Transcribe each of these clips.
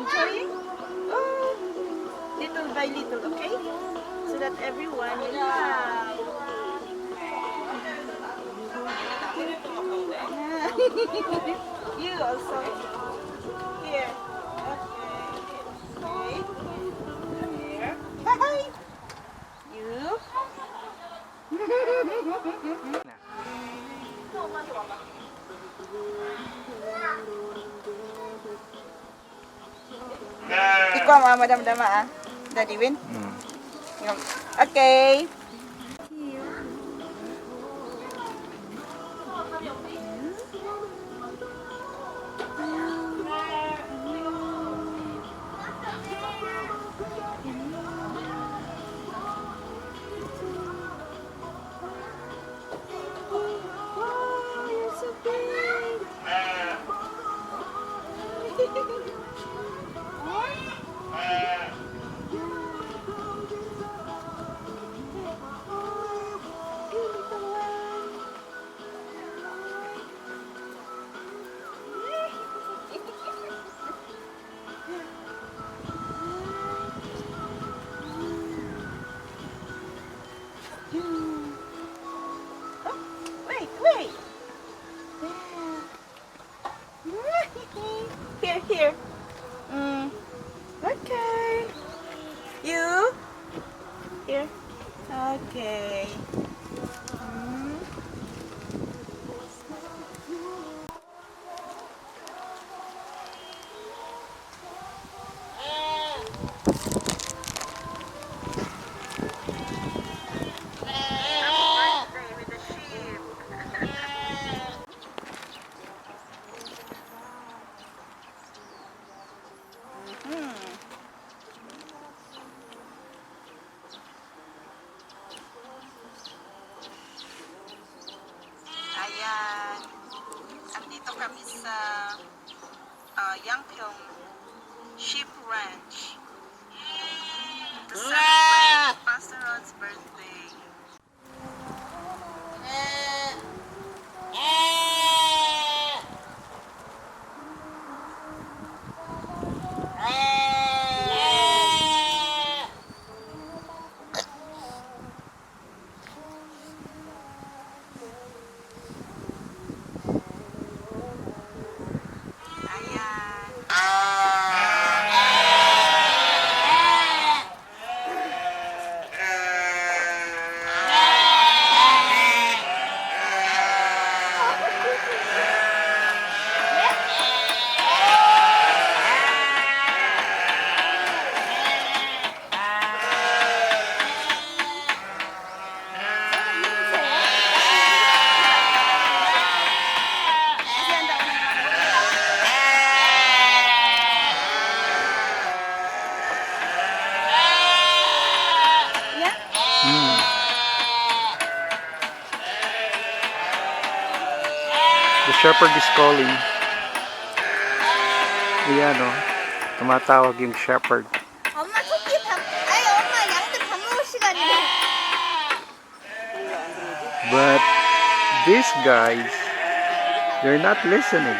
enjoying? Oh, little by little, okay? So that everyone will have. You also. Here. Okay. Here. Hi. You. Ikaw mga madam-dama ah. Daddy Win. Okay. Wow, you're so big. Wait, wait. Here, here. Okay. You? Here. Okay. Ayan. Andito kami sa Yangpyeong Sheep Ranch. To celebrate Pastor Rod's birthday. The shepherd is calling. Ayan o. Tumatawag yung shepherd. 엄마 토끼 밥, 아니 엄마 양들 밥 먹을 시간이래. But these guys, they're not listening.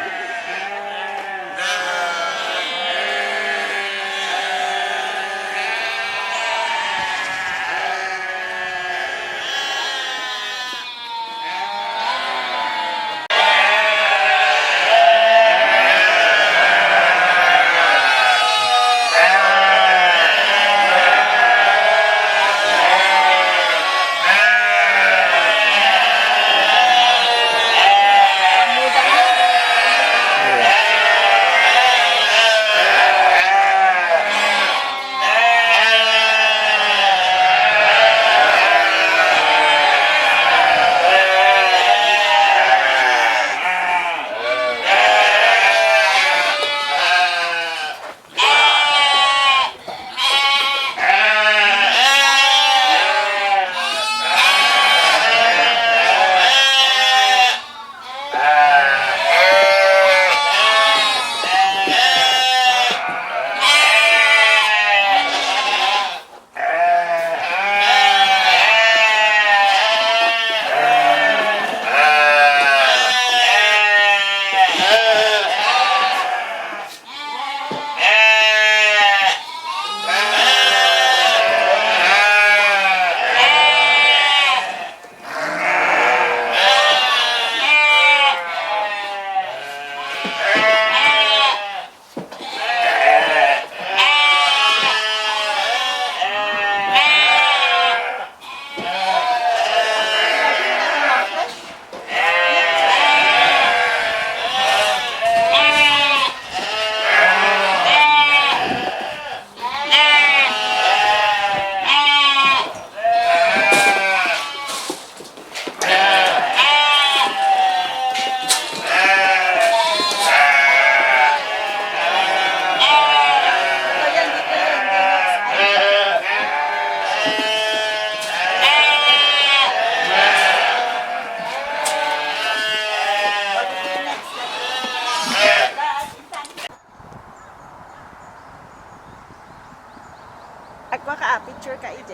Picture ka, EJ.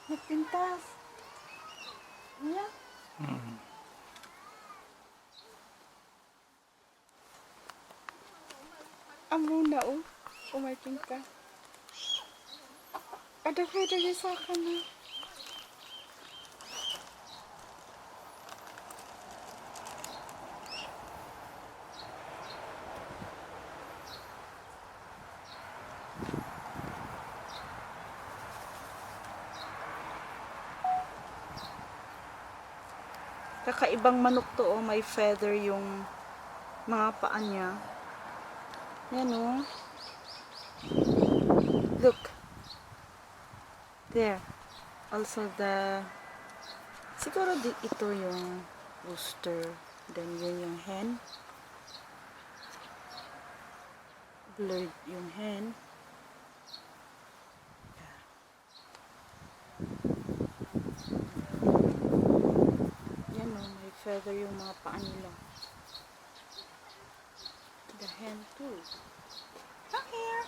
Nagpintas. Yeah. Amo na oh. Umarking ka. Ada ka dali sa akin na. Kakaibang manok to oh. May feather yung mga paa niya. Yan oh. Look. There. Also the siguro ito yung rooster. Then yun yung hen. Blurred yung hen. Yan oh, may feather yung mga paa nila. The hen too. Come here.